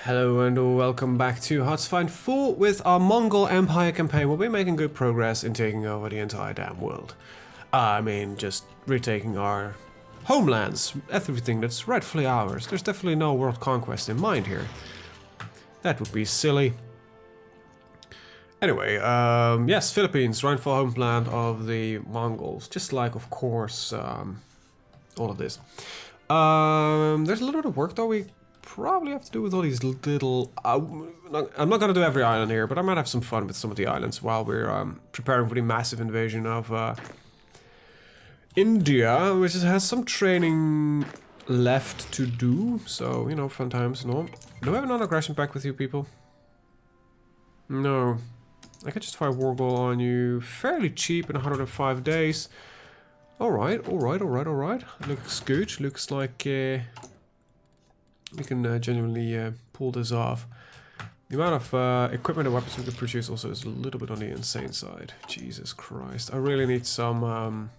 Hello and welcome back to HoI4 with our Mongol Empire campaign. We'll be making good progress in taking over the entire damn world. I mean, just retaking our homelands, everything that's rightfully ours. There's definitely no world conquest in mind here. That would be silly. Anyway, yes, Philippines, rightful homeland of the Mongols. Just like, of course, all of this. There's a little bit of work though we probably have to do with all these little... I'm not going to do every island here, but I might have some fun with some of the islands while we're preparing for the massive invasion of India, which has some training left to do. So, you know, fun times and all. Do I have another aggression pact with you people? No. I could just fire war goal on you fairly cheap in 105 days. Alright, alright. Looks good. Looks like... we can genuinely pull this off. The amount of equipment and weapons we can produce also is a little bit on the insane side. Jesus Christ. I really need some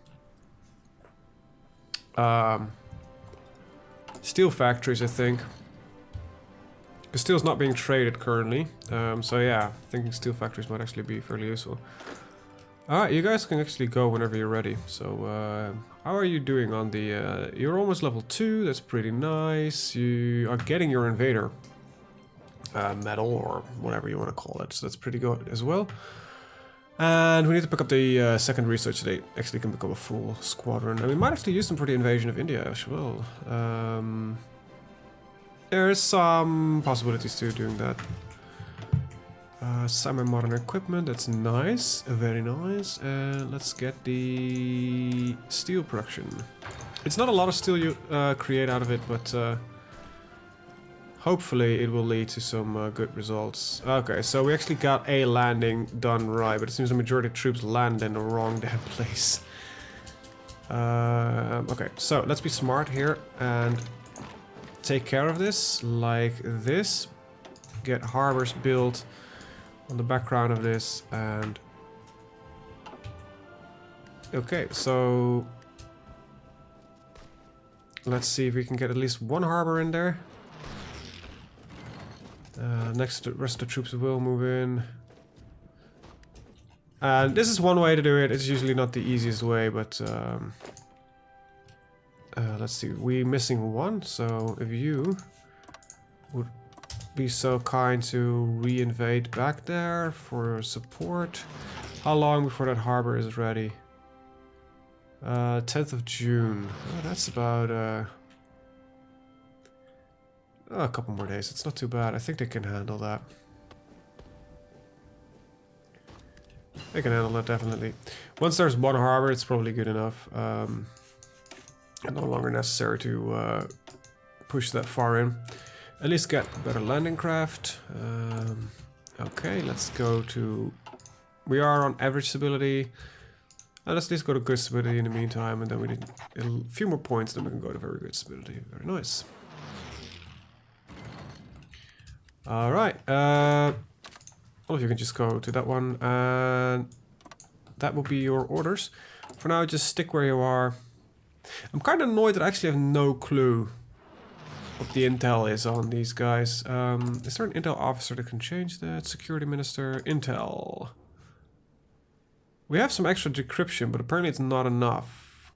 steel factories, I think. Because steel's not being traded currently. So yeah, thinking steel factories might actually be fairly useful. Alright, you guys can actually go whenever you're ready. So, how are you doing on the... you're almost level 2, that's pretty nice. You are getting your invader medal, or whatever you want to call it. So that's pretty good as well. And we need to pick up the second research so they actually can become a full squadron. And we might actually use them for the invasion of India as well. There is some possibilities to doing that. Semi-modern equipment, that's nice, very nice. And let's get the steel production. It's not a lot of steel you create out of it, but hopefully it will lead to some good results. Okay, so we actually got a landing done right, but it seems the majority of troops land in the wrong damn place. Okay, so let's be smart here and take care of this like this. Get harbors built on the background of this, and okay, so let's see if we can get at least one harbor in there. Next, the rest of the troops will move in. And this is one way to do it. It's usually not the easiest way, but let's see, we're missing one, so if you would be so kind to re-invade back there for support. How long before that harbor is ready? 10th of June. Oh, that's about a couple more days. It's not too bad. I think they can handle that. They can handle that, definitely. Once there's one harbor, it's probably good enough. And no longer necessary to push that far in. At least get better landing craft. Okay, let's go to... We are on average stability. Let's at least go to good stability in the meantime, and then we need a few more points, then we can go to very good stability. Very nice. Alright, all of you can just go to that one, and that will be your orders. For now, just stick where you are. I'm kind of annoyed that I actually have no clue what the intel is on these guys. Is there an intel officer that can change that? Security minister, intel. We have some extra decryption, but apparently it's not enough.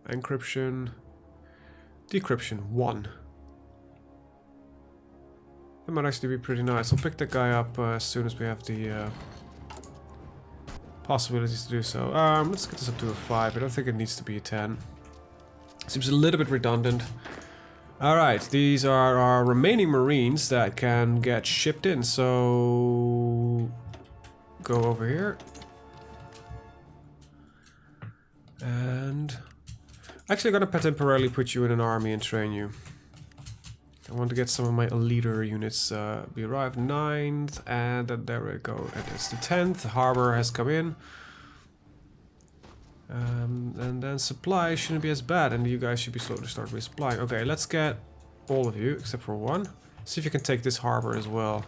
Encryption. Decryption, 1. That might actually be pretty nice. I'll pick that guy up as soon as we have the possibilities to do so. Let's get this up to a 5. I don't think it needs to be a 10. Seems a little bit redundant. Alright, these are our remaining marines that can get shipped in, so go over here. And actually I'm gonna temporarily put you in an army and train you. I want to get some of my leader units. We arrived 9th, and there we go. And it's the 10th. Harbor has come in. And then supply shouldn't be as bad, and you guys should be slow to start resupplying. Okay, let's get all of you, except for one. See if you can take this harbor as well.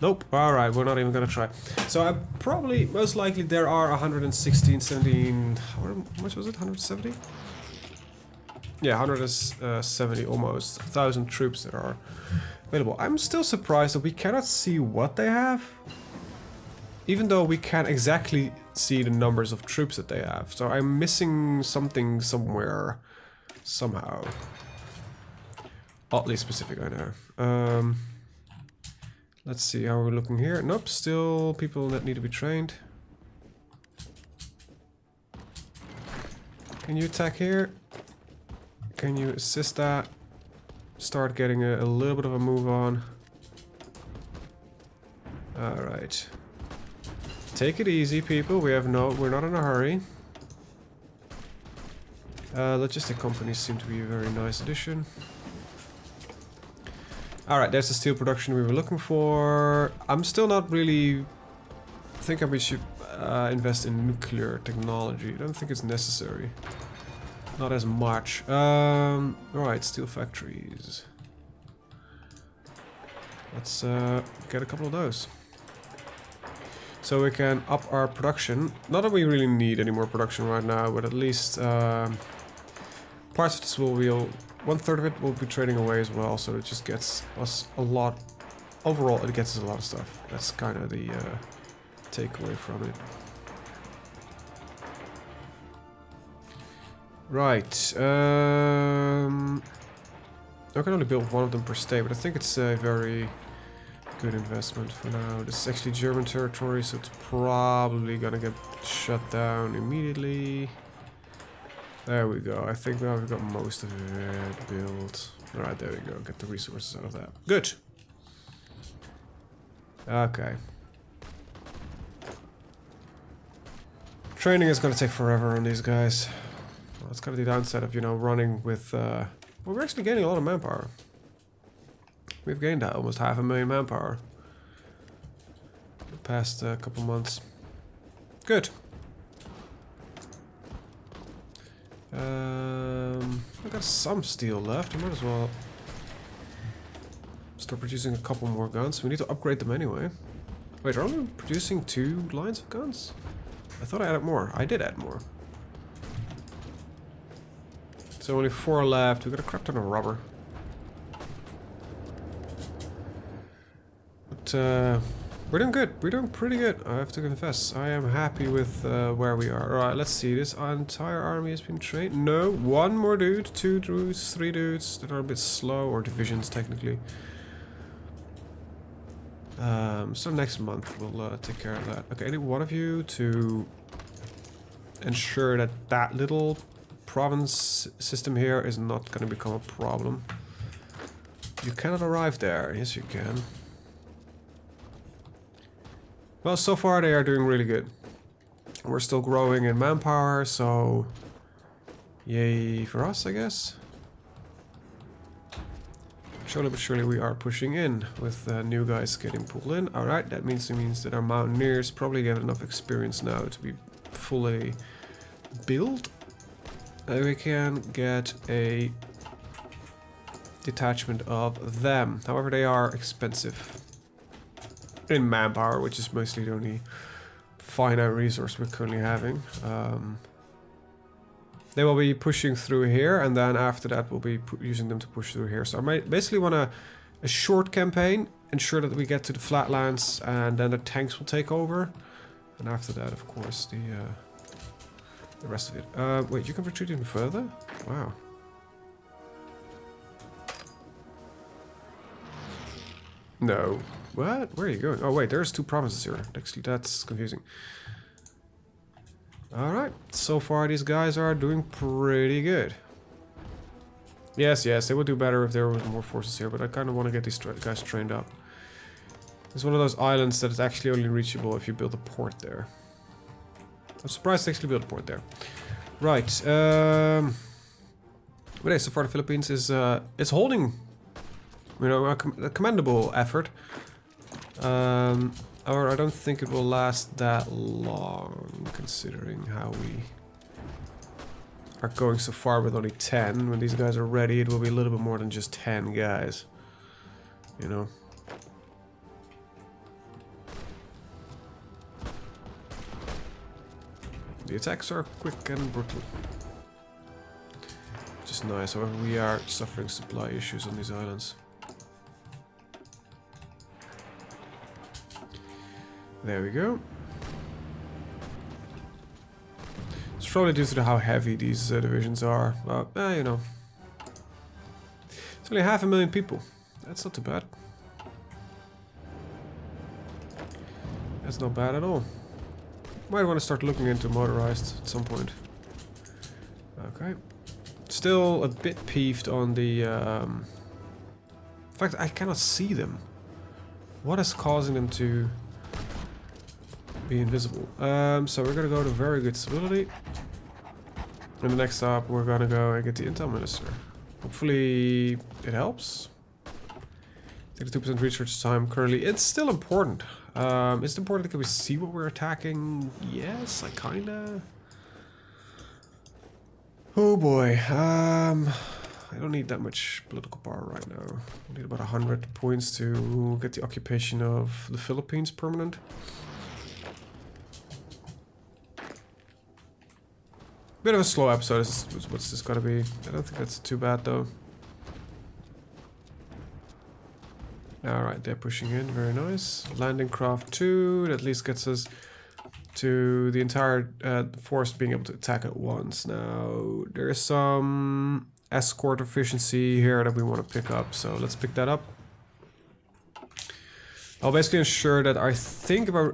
Nope. Alright, we're not even gonna try. So I probably, most likely there are 116, 17, how much was it? 170? Yeah, 170 almost. 1,000 troops that are available. I'm still surprised that we cannot see what they have. Even though we can't exactly see the numbers of troops that they have. So I'm missing something somewhere. Somehow. Oddly specific, I know. Let's see how we're looking here. Nope, still people that need to be trained. Can you attack here? Can you assist that? Start getting a little bit of a move on. Alright. Take it easy, people. We're not in a hurry. Logistic companies seem to be a very nice addition. Alright, there's the steel production we were looking for. I'm still not really thinking we should invest in nuclear technology. I don't think it's necessary. Not as much. Alright, steel factories. Let's get a couple of those. So we can up our production. Not that we really need any more production right now, but at least parts of this will be... 1/3 of it will be trading away as well, so it just gets us a lot. Overall, it gets us a lot of stuff. That's kind of the takeaway from it. Right. I can only build one of them per state, but I think it's a very good investment for now. This is actually German territory, so it's probably gonna get shut down immediately. There we go. I think now we've got most of it built. Alright, there we go. Get the resources out of that. Good. Okay. Training is going to take forever on these guys. Well, it's kind of the downside of, you know, running with... well, we're actually gaining a lot of manpower. We've gained almost 500,000 manpower. The past couple months. Good. I got some steel left. I might as well start producing a couple more guns. We need to upgrade them anyway. Wait, are we producing 2 lines of guns? I thought I added more. I did add more. So only 4 left. We got a crap ton of rubber. But we're doing good. We're doing pretty good. I have to confess. I am happy with where we are. Alright, let's see. This entire army has been trained. No, 1 more dude, 2 dudes, 3 dudes that are a bit slow, or divisions technically. So next month we'll take care of that. Okay, any one of you to ensure that that little province system here is not going to become a problem. You cannot arrive there. Yes, you can. Well, so far they are doing really good. We're still growing in manpower, so yay for us, I guess. Slowly but surely we are pushing in with new guys getting pulled in. Alright, that means that our mountaineers probably get enough experience now to be fully built. We can get a detachment of them. However, they are expensive. In manpower, which is mostly the only finite resource we're currently having. They will be pushing through here, and then after that we'll be using them to push through here. So I basically want a short campaign, ensure that we get to the flatlands, and then the tanks will take over. And after that, of course, the rest of it. Wait, you can retreat even further? Wow. No. What? Where are you going? Oh wait, there's 2 provinces here. Actually, that's confusing. Alright, so far these guys are doing pretty good. Yes, they would do better if there was more forces here, but I kind of want to get these guys trained up. It's one of those islands that is actually only reachable if you build a port there. I'm surprised they actually built a port there. Right, but hey, so far the Philippines is it's holding, you know, a commendable effort. However, I don't think it will last that long, considering how we are going so far with only 10. When these guys are ready, it will be a little bit more than just 10 guys. You know? The attacks are quick and brutal. Which is nice, however we are suffering supply issues on these islands. There we go. It's probably due to how heavy these divisions are, but you know. It's only 500,000 people. That's not too bad. That's not bad at all. Might want to start looking into motorized at some point. Okay. Still a bit peeved on the... in fact, I cannot see them. What is causing them to be invisible? So we're gonna go to very good stability. And the next stop, we're gonna go and get the Intel Minister. Hopefully it helps. 32% research time currently. It's still important. Is it important that we see what we're attacking? Yes, I kinda... Oh boy. I don't need that much political power right now. I need about 100 points to get the occupation of the Philippines permanent. Bit of a slow episode. What's this gotta be? I don't think that's too bad though. Alright, they're pushing in, very nice. Landing craft 2, that at least gets us to the entire force being able to attack at once. Now, there is some escort efficiency here that we want to pick up, so let's pick that up. I'll basically ensure that I think if I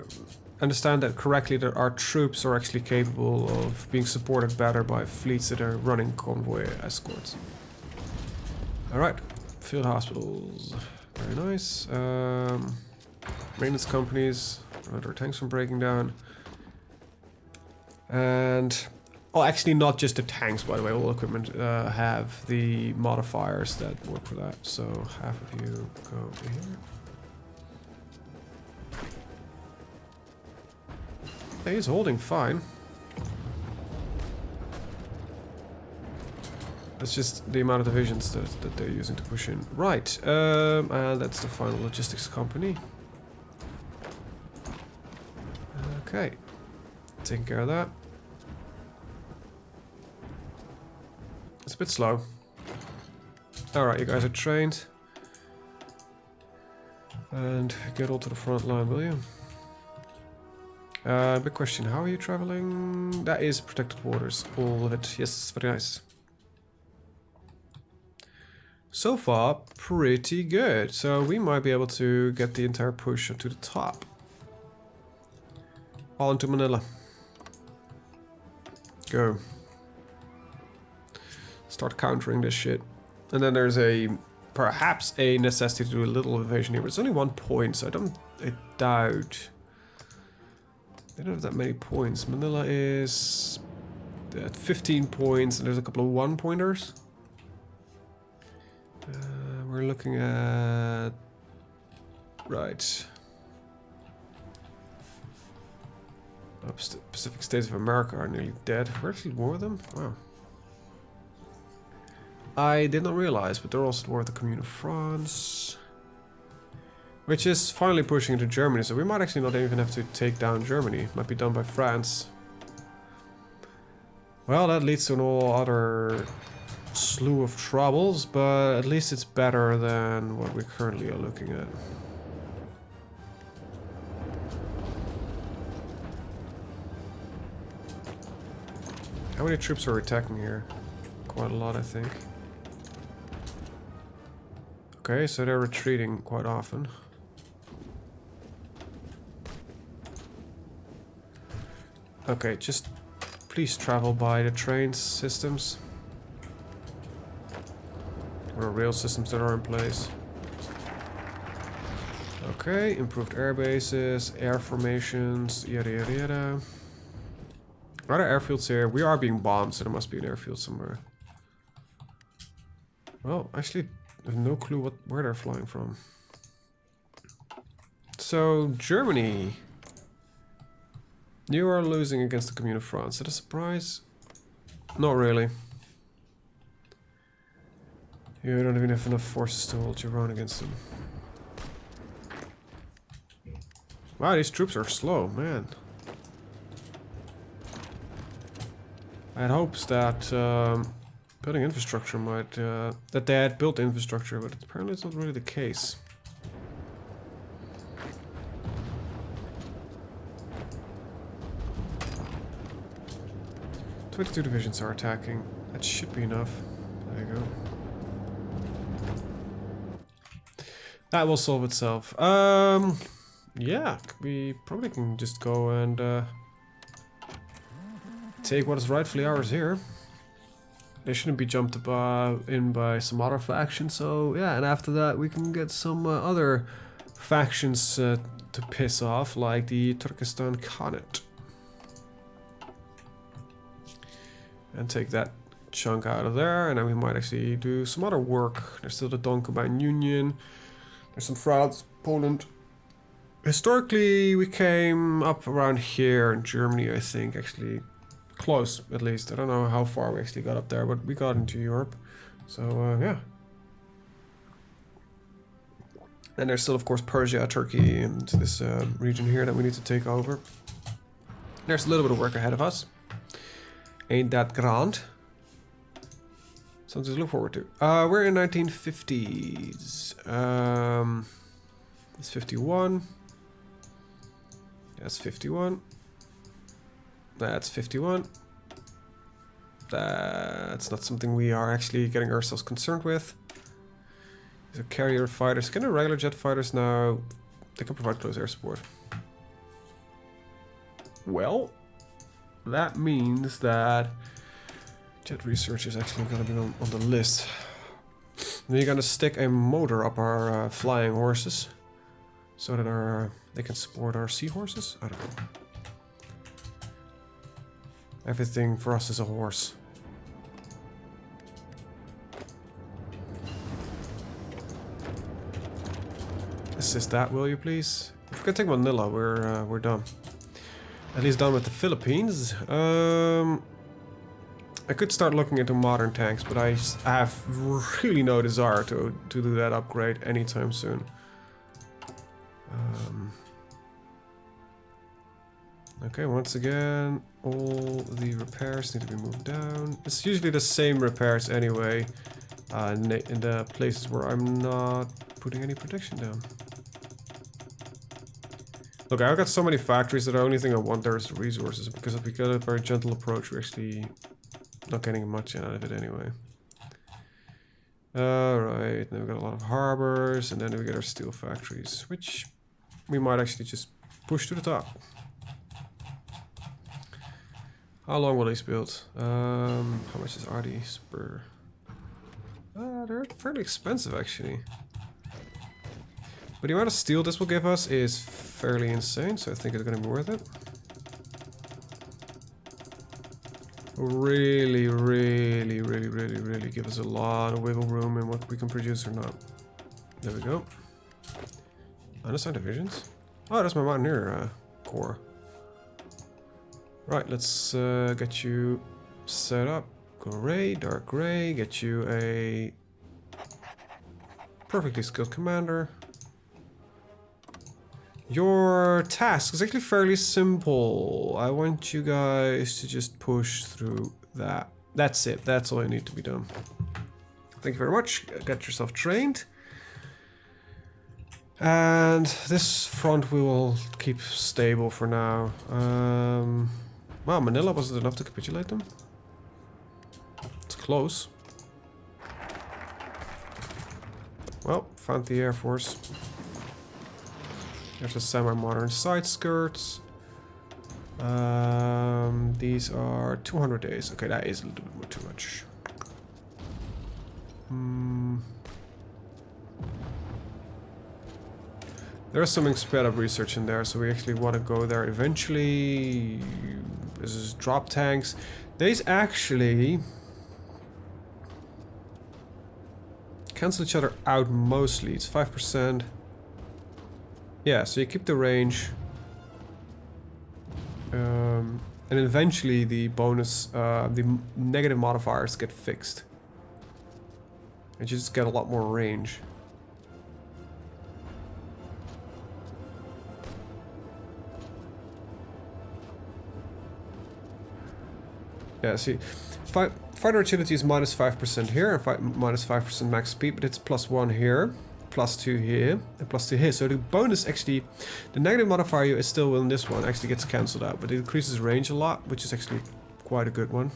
understand that correctly, that our troops are actually capable of being supported better by fleets that are running convoy escorts. Alright, field hospitals. Very nice. Maintenance companies, prevent our tanks from breaking down. And, well, actually not just the tanks, by the way. All equipment have the modifiers that work for that. So half of you go over here. Hey, he's holding fine. That's just the amount of divisions that they're using to push in. Right, and that's the final logistics company. Okay, taking care of that. It's a bit slow. Alright, you guys are trained. And get all to the front line, will you? Big question, how are you traveling? That is protected waters, all of it. Yes, very nice. So far, pretty good. So we might be able to get the entire push up to the top. All into Manila. Go. Start countering this shit. And then there's perhaps a necessity to do a little invasion here, but it's only 1 point, so I doubt. They don't have that many points. Manila is at 15 points, and there's a couple of 1-pointers. We're looking at... Right. Pacific States of America are nearly dead. Where's the war with them? Wow. I did not realize, but they're also at war with the Commune of France. Which is finally pushing into Germany, so we might actually not even have to take down Germany. It might be done by France. Well, that leads to an all other slew of troubles, but at least it's better than what we currently are looking at. How many troops are attacking here? Quite a lot, I think. Okay, so they're retreating quite often. Okay, just please travel by the train systems. Or rail systems that are in place. Okay, improved air bases, air formations, yada yada yada. Are there airfields here? We are being bombed, so there must be an airfield somewhere. Well, actually, I have no clue where they're flying from. So, Germany. You are losing against the Commune of France. Is that a surprise? Not really. You don't even have enough forces to hold your own against them. Wow, these troops are slow, man. I had hopes that building infrastructure might... that they had built infrastructure, but apparently it's not really the case. "22 divisions are attacking. That should be enough." There you go. That will solve itself. Yeah, we probably can just go and take what is rightfully ours here. They shouldn't be jumped in by some other faction, so yeah, and after that we can get some other factions to piss off, like the Turkestan Khanate. And take that chunk out of there, and then we might actually do some other work. There's still the Don Combined Union. There's some France, Poland. Historically, we came up around here in Germany, I think, actually. Close, at least. I don't know how far we actually got up there, but we got into Europe. So, yeah. And there's still, of course, Persia, Turkey, and this region here that we need to take over. There's a little bit of work ahead of us. Ain't that grand? Something to look forward to. We're in 1950s. It's 51. That's 51. That's 51. That's not something we are actually getting ourselves concerned with. These are carrier fighters. Can the regular jet fighters now? They can provide close air support. Well, that means that jet research is actually going to be on the list. Then you're going to stick a motor up our flying horses so that they can support our seahorses. I don't know. Everything for us is a horse. Assist that, will you please? If we can take Manila, we're done. At least done with the Philippines. I could start looking into modern tanks, but I have really no desire to do that upgrade anytime soon. Okay, once again, all the repairs need to be moved down. It's usually the same repairs anyway, in the places where I'm not putting any protection down. Look, I've got so many factories that the only thing I want there is the resources, because if we get a very gentle approach, we're actually not getting much out of it anyway. Alright, then we've got a lot of harbors, and then we get our steel factories, which we might actually just push to the top. How long will these build? How much is RDs per... they're fairly expensive actually. But the amount of steel this will give us is fairly insane, so I think it's going to be worth it. Really give us a lot of wiggle room in what we can produce or not. There we go. Unassigned divisions? Oh, that's my Mountaineer Corps. Right, let's get you set up. Gray, dark gray, get you a perfectly skilled commander. Your task is actually fairly simple. I want you guys to just push through that. That's it. That's all I need to be done. Thank you very much. Get yourself trained. And this front we will keep stable for now. Wow, Manila wasn't enough to capitulate them. It's close. Well, found the Air Force. There's a semi-modern side skirts. These are 200 days. Okay, that is a little bit more too much. There's some sped up research in there, so we actually want to go there eventually. This is drop tanks. These actually cancel each other out mostly. It's 5%. Yeah, so you keep the range. And eventually the bonus, the negative modifiers get fixed. And you just get a lot more range. Yeah, see, fighter agility is -5% here, and -5% max speed, but it's +1 here, +2 here, and +2 here. So the bonus actually, the negative modifier is still in this one, actually gets cancelled out, but it increases range a lot, which is actually quite a good one.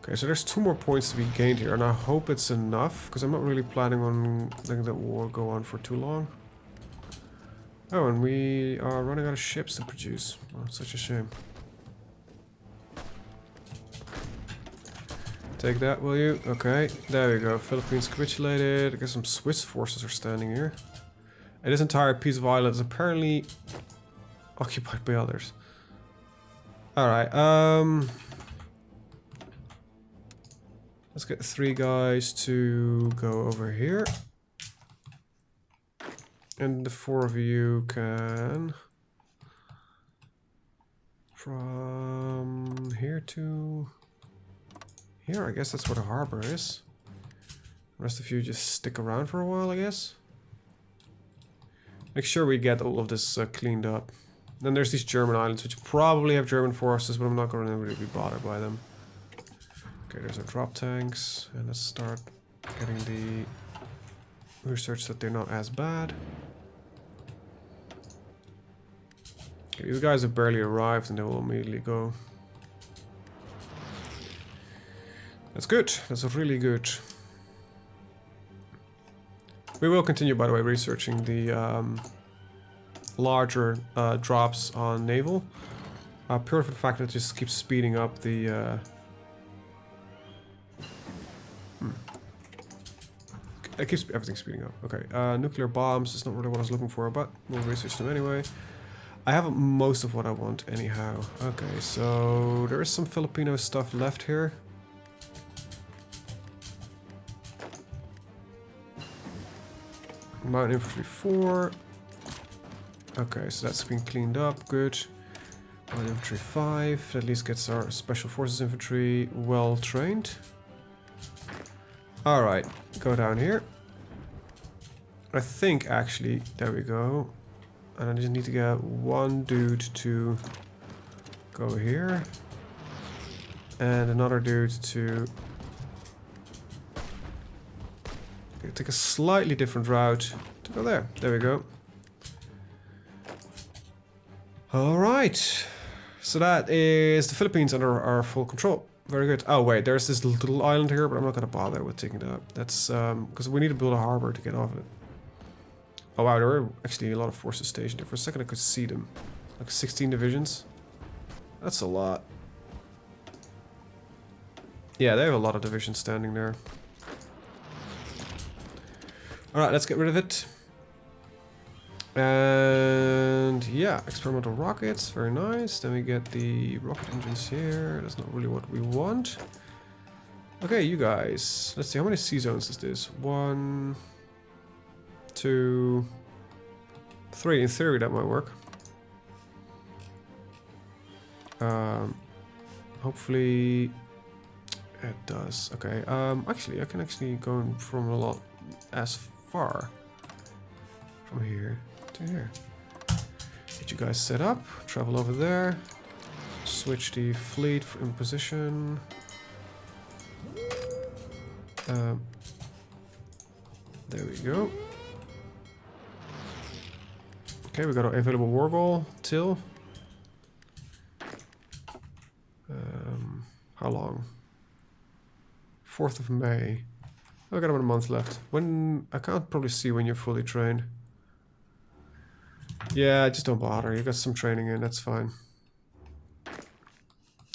Okay, so there's 2 more points to be gained here, and I hope it's enough, because I'm not really planning on letting that war go on for too long. Oh, and we are running out of ships to produce. Oh, such a shame. Take that, will you? Okay, there we go. Philippines capitulated. I guess some Swiss forces are standing here. And this entire piece of island is apparently occupied by others. Alright, let's get 3 guys to go over here. And the 4 of you can... From here to... Here, I guess that's where the harbor is. The rest of you just stick around for a while, I guess. Make sure we get all of this cleaned up. Then there's these German islands, which probably have German forces, but I'm not going to really be bothered by them. Okay, there's our drop tanks. And let's start getting the research that they're not as bad. Okay, these guys have barely arrived and they will immediately go. That's good. That's really good. We will continue, by the way, researching the larger drops on Naval. Pure for the fact that it just keeps speeding up the... It keeps everything speeding up. Okay, nuclear bombs is not really what I was looking for, but we'll research them anyway. I have most of what I want anyhow. Okay, so there is some Filipino stuff left here. Mountain Infantry 4. Okay, so that's been cleaned up. Good. Mountain Infantry 5. That at least gets our Special Forces Infantry well trained. Alright, go down here. I think actually, there we go. And I just need to get 1 dude to go here. And another dude to take a slightly different route to go there. There we go. Alright. So that is the Philippines under our full control. Very good. Oh wait, there's this little island here, but I'm not going to bother with taking it up. That's because we need to build a harbor to get off it. Oh wow, there are actually a lot of forces stationed there. For a second I could see them. Like 16 divisions. That's a lot. Yeah, they have a lot of divisions standing there. Alright, let's get rid of it. And yeah, experimental rockets, very nice. Then we get the rocket engines here. That's not really what we want. Okay, you guys. Let's see, how many sea zones is this? 1, 2, 3. In theory, that might work. Hopefully, it does. Okay. Actually, I can actually go from a lot as far from here to here. Get you guys set up. Travel over there. Switch the fleet in position. There we go. Okay, we got our available war goal till how long? 4th of May. I've got about a month left. When I can't probably see when you're fully trained. Yeah, just don't bother. You got some training in, that's fine.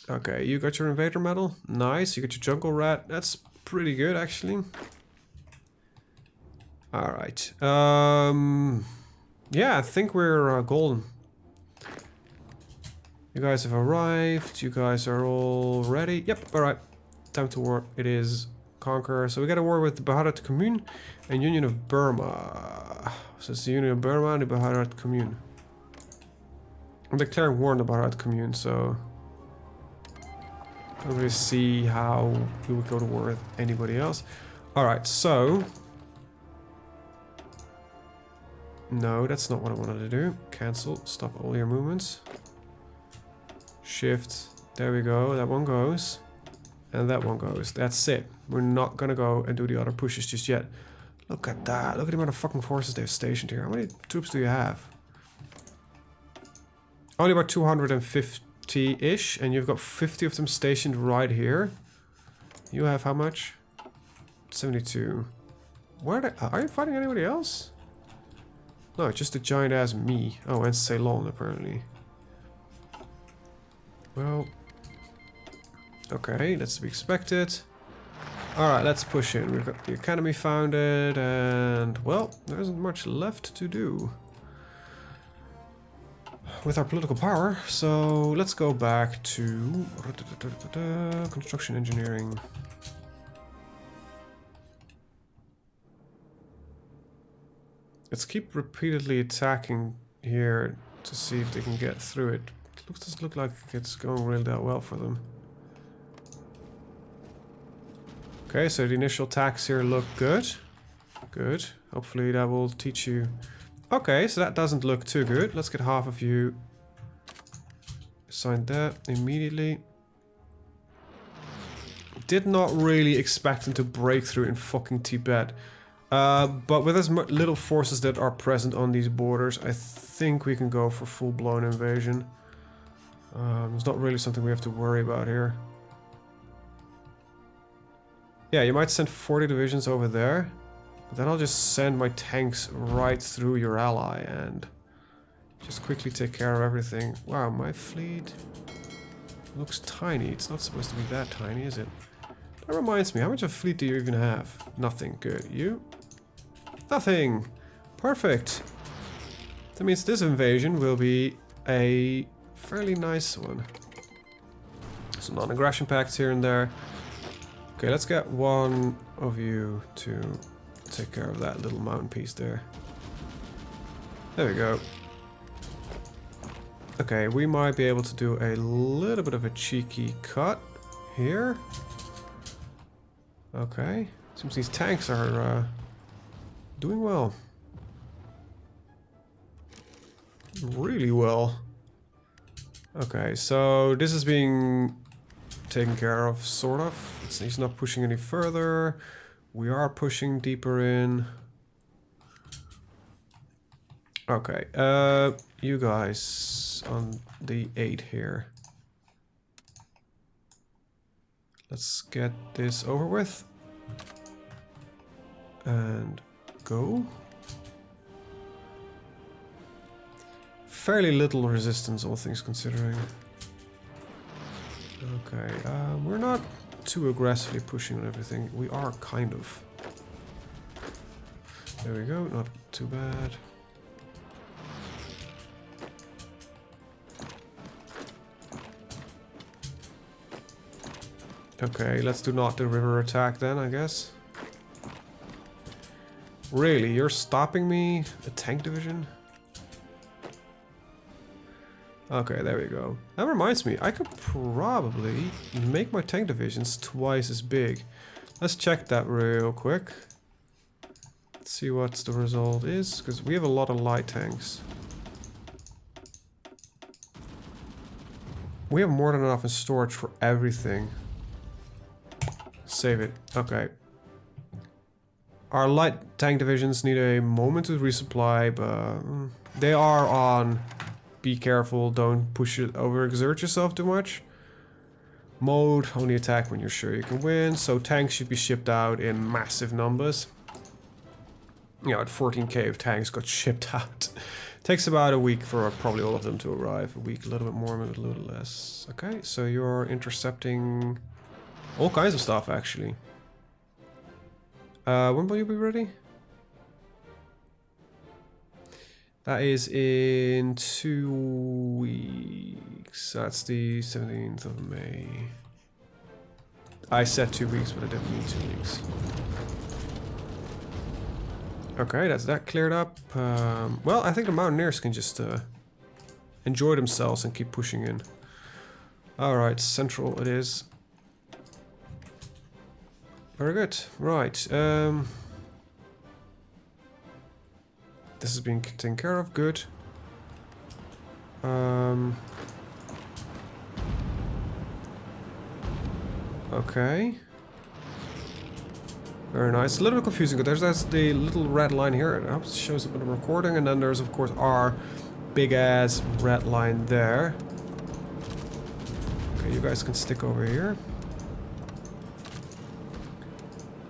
Okay, you got your invader medal. Nice. You got your jungle rat. That's pretty good, actually. All right. Yeah, I think we're golden. You guys have arrived. You guys are all ready. Yep. All right. Time to war. It is conquer. So we got a war with the Bharat Commune and Union of Burma. So it's the Union of Burma and the Bharat Commune. I'm declaring war on the Bharat Commune, so I don't really see how we would go to war with anybody else. Alright, so no, that's not what I wanted to do. Cancel. Stop all your movements. Shift. There we go. That one goes. And that one goes. That's it. We're not gonna go and do the other pushes just yet. Look at that. Look at the amount of fucking forces they've stationed here. How many troops do you have? Only about 250-ish, and you've got 50 of them stationed right here. You have how much? 72. Where are you fighting anybody else? No, just a giant ass me. Oh, and Ceylon apparently. Well, okay, that's to be expected. Alright, let's push in. We've got the academy founded, and well, there isn't much left to do with our political power, so let's go back to construction engineering. Let's keep repeatedly attacking here to see if they can get through it. It doesn't look like it's going really that well for them. Okay, so the initial attacks here look good. Good. Hopefully that will teach you. Okay, so that doesn't look too good. Let's get half of you. Assign that immediately. Did not really expect them to break through in fucking Tibet. But with as little forces that are present on these borders, I think we can go for full-blown invasion. It's not really something we have to worry about here. Yeah, you might send 40 divisions over there. But then I'll just send my tanks right through your ally and just quickly take care of everything. Wow, my fleet looks tiny. It's not supposed to be that tiny, is it? That reminds me, how much of a fleet do you even have? Nothing. Good. You? Nothing. Perfect. That means this invasion will be a fairly nice one. Some non-aggression pacts here and there. Okay, let's get one of you to take care of that little mountain piece there. There we go. Okay, we might be able to do a little bit of a cheeky cut here. Okay, seems these tanks are doing well. Really well. Okay, so this is being taken care of, sort of. He's not pushing any further. We are pushing deeper in. Okay, you guys on the 8 here. Let's get this over with. And go. Fairly little resistance, all things considering. Okay, we're not too aggressively pushing on everything. We are kind of. There we go, not too bad. Okay, let's do not the river attack then, I guess. Really, you're stopping me? A tank division? Okay, there we go. That reminds me, I could probably make my tank divisions twice as big. Let's check that real quick. Let's see what the result is, because we have a lot of light tanks. We have more than enough in storage for everything. Save it. Okay. Our light tank divisions need a moment to resupply, but they are on. Be careful, don't push it, overexert yourself too much. Mode, only attack when you're sure you can win. So tanks should be shipped out in massive numbers. You know, at 14k of tanks got shipped out. Takes about a week for probably all of them to arrive. A week, a little bit more, a little less. Okay, so you're intercepting all kinds of stuff, actually. When will you be ready? That is in 2 weeks. That's the 17th of May. I said 2 weeks, but I didn't mean 2 weeks. Okay, that's that cleared up. Well, I think the mountaineers can just enjoy themselves and keep pushing in. Alright, central it is. Very good. Right. This is being taken care of. Good. Okay. Very nice. A little bit confusing, but there's the little red line here. It shows up in the recording, and then there's of course our big ass red line there. Okay, you guys can stick over here.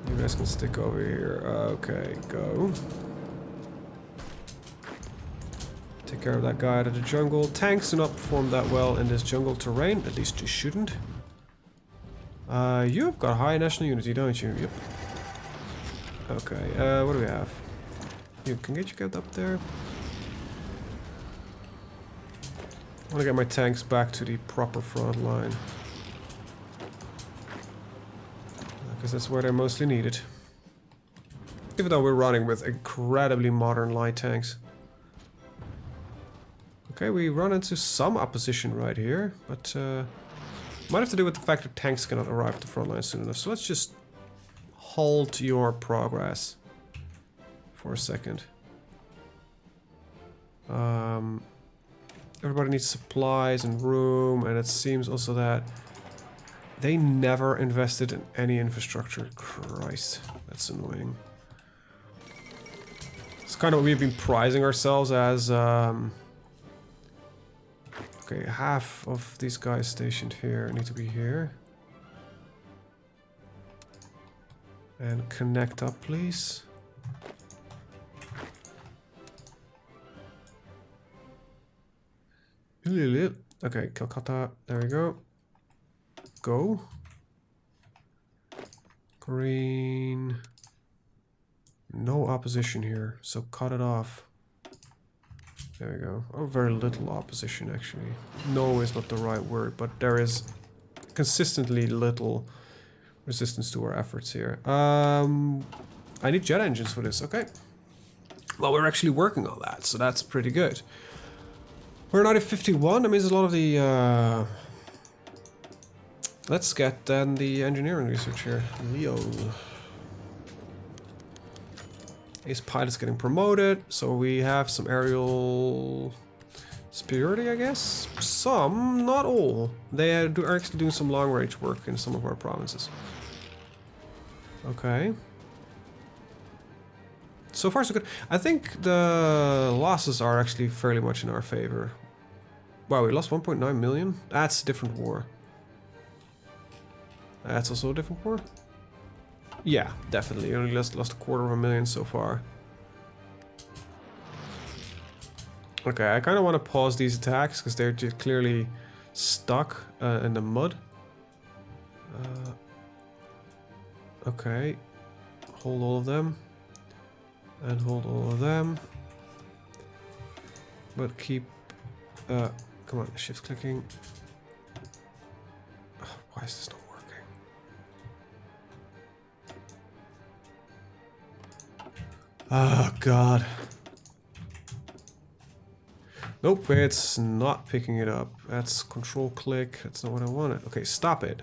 You guys can stick over here. Okay, go. Take care of that guy out of the jungle. Tanks do not perform that well in this jungle terrain. At least you shouldn't. You've got high national unity, don't you? Yep. Okay, what do we have? You can get up there. I want to get my tanks back to the proper front line. Because that's where they're mostly needed. Even though we're running with incredibly modern light tanks. Okay, we run into some opposition right here, but might have to do with the fact that tanks cannot arrive at the front line soon enough. So let's just halt your progress for a second. Everybody needs supplies and room, and it seems also that they never invested in any infrastructure. Christ, that's annoying. It's kind of what we've been prizing ourselves as. Okay, half of these guys stationed here need to be here. And connect up, please. Okay, Calcutta, there we go. Go. Green. No opposition here, so cut it off. There we go. Oh, very little opposition, actually. No is not the right word, but there is consistently little resistance to our efforts here. I need jet engines for this, okay. Well, we're actually working on that, so that's pretty good. We're now at 51, that means a lot of the, let's get then the engineering research here. Leo. Ace pilot's getting promoted, so we have some aerial superiority, I guess? Some, not all. They are actually doing some long-range work in some of our provinces. Okay. So far so good. I think the losses are actually fairly much in our favor. Wow, we lost 1.9 million? That's a different war. That's also a different war? Yeah, definitely. Only lost 250,000 so far. Okay, I kind of want to pause these attacks because they're just clearly stuck in the mud. Okay, hold all of them. And hold all of them. But keep... come on, shift clicking. Oh, why is this not working? Oh, God. Nope, it's not picking it up. That's control click. That's not what I wanted. Okay, stop it.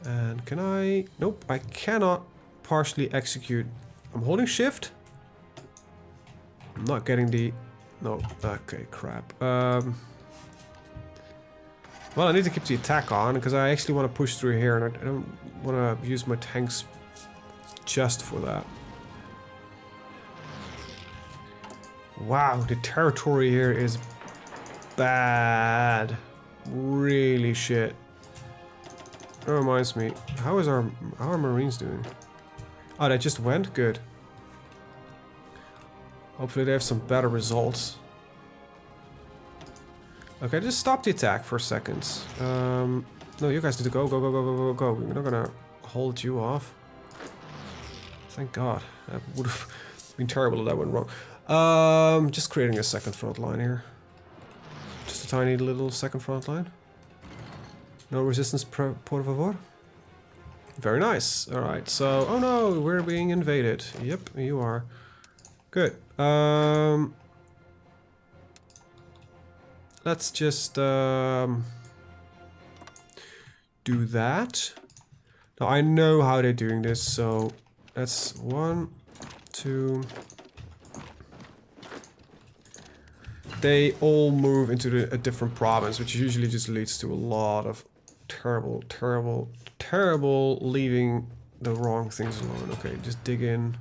And can I... Nope, I cannot partially execute. I'm holding shift. I'm not getting the... No, okay, crap. Well, I need to keep the attack on because I actually want to push through here and I don't want to use my tanks just for that. Wow, the territory here is bad. Really shit. That reminds me, how are our Marines doing? Oh, they just went? Good. Hopefully they have some better results. Okay, just stop the attack for a second. No, you guys need to go, go, go, go, go, go, go. We're not gonna hold you off. Thank God. That would have been terrible if that went wrong. Just creating a second front line here. Just a tiny little second front line. No resistance, por favor. Very nice. Alright, so... Oh no, we're being invaded. Yep, you are. Good. Let's just do that. Now I know how they're doing this, so that's 1, 2. They all move into a different province, which usually just leads to a lot of Terrible, terrible, terrible leaving the wrong things alone. Okay, just dig in.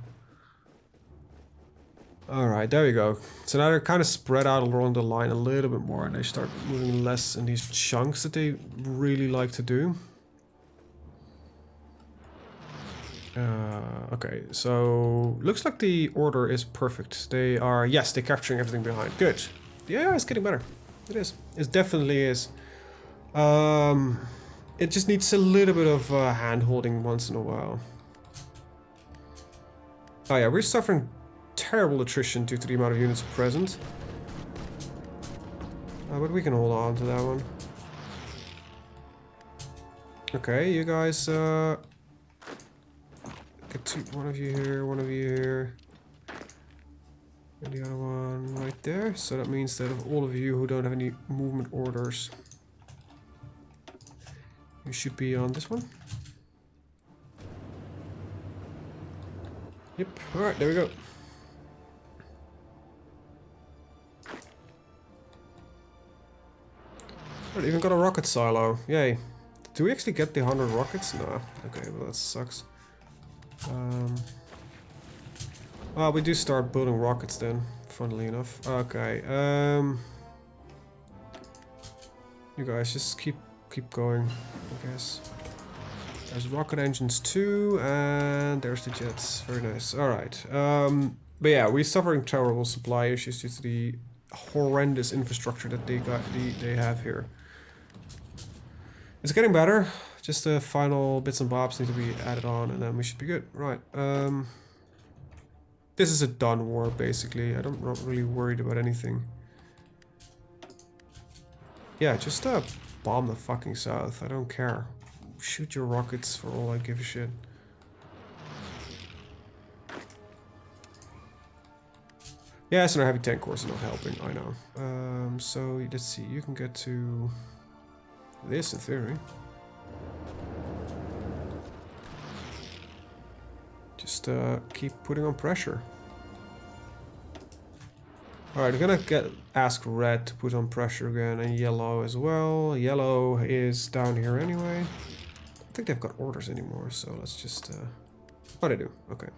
Alright, there we go. So now they're kind of spread out along the line a little bit more, and they start moving less in these chunks that they really like to do. Okay, so looks like the order is perfect. They are, yes, they're capturing everything behind. Good. Yeah, it's getting better. It is. It definitely is. It just needs a little bit of hand-holding once in a while. Oh yeah, we're suffering terrible attrition due to the amount of units present. But we can hold on to that one. Okay, you guys, get one of you here, one of you here. And the other one right there. So that means that of all of you who don't have any movement orders, you should be on this one. Yep, alright, there we go. Alright, even got a rocket silo. Yay. Do we actually get the 100 rockets? No. Okay, well that sucks. Well, we do start building rockets then, funnily enough. Okay, you guys just keep going, I guess. There's rocket engines too, and there's the jets. Very nice. Alright. But yeah, we're suffering terrible supply issues due to the horrendous infrastructure that they have here. It's getting better. Just the final bits and bobs need to be added on, and then we should be good. Right. This is a done war, basically. I'm not really worried about anything. Yeah, just bomb the fucking south. I don't care. Shoot your rockets for all I give a shit. Yeah, so our heavy tank course is not helping, I know. So let's see, you can get to this in theory. Just keep putting on pressure. Alright, we're gonna ask red to put on pressure again, and yellow as well. Yellow is down here anyway. I don't think they've got orders anymore, so let's just... Oh, they do. Okay.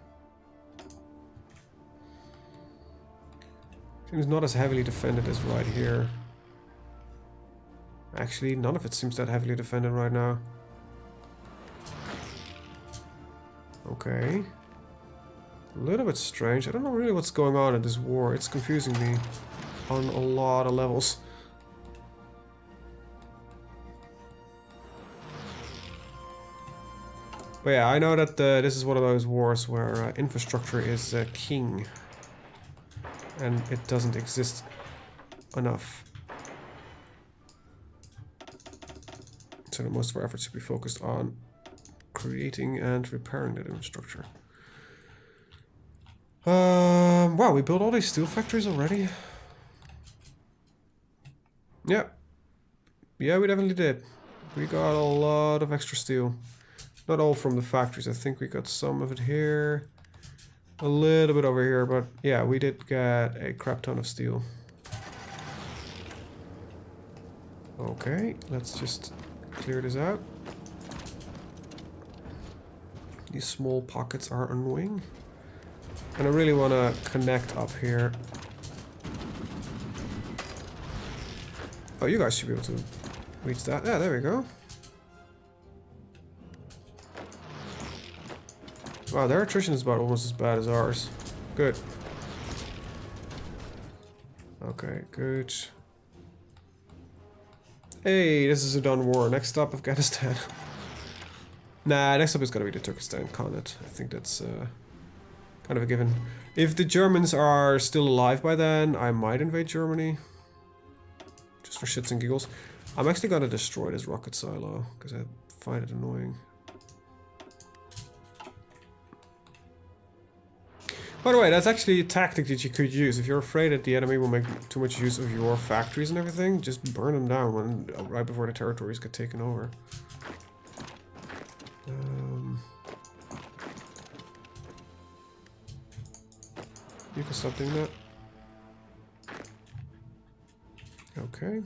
Seems not as heavily defended as right here. Actually, none of it seems that heavily defended right now. Okay. A little bit strange. I don't know really what's going on in this war. It's confusing me on a lot of levels. But yeah, I know that this is one of those wars where infrastructure is king. And it doesn't exist enough. So that most of our efforts should be focused on creating and repairing that infrastructure. Wow, we built all these steel factories already? Yeah. Yeah, we definitely did. We got a lot of extra steel. Not all from the factories, I think we got some of it here. A little bit over here, but yeah, we did get a crap ton of steel. Okay, let's just clear this out. These small pockets are annoying. And I really want to connect up here. Oh, you guys should be able to reach that. Yeah, there we go. Wow, their attrition is about almost as bad as ours. Good. Okay, good. Hey, this is a done war. Next up, Afghanistan. Nah, next up is gonna be the Turkestan Khanate. I think that's kind of a given. If the Germans are still alive by then, I might invade Germany. Just for shits and giggles. I'm actually gonna destroy this rocket silo, because I find it annoying. By the way, that's actually a tactic that you could use. If you're afraid that the enemy will make too much use of your factories and everything, just burn them down right before the territories get taken over. You can stop doing that. Okay.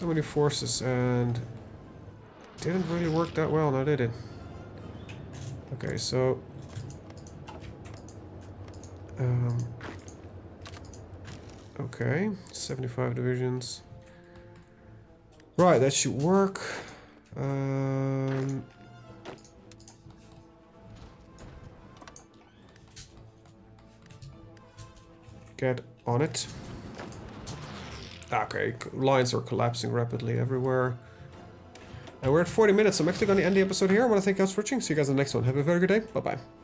So many forces, and didn't really work that well, now did it? Okay, so okay, 75 divisions. Right, that should work. Get on it. Okay, lines are collapsing rapidly everywhere. And we're at 40 minutes. I'm actually going to end the episode here. I want to thank you guys for watching. See you guys in the next one. Have a very good day. Bye-bye.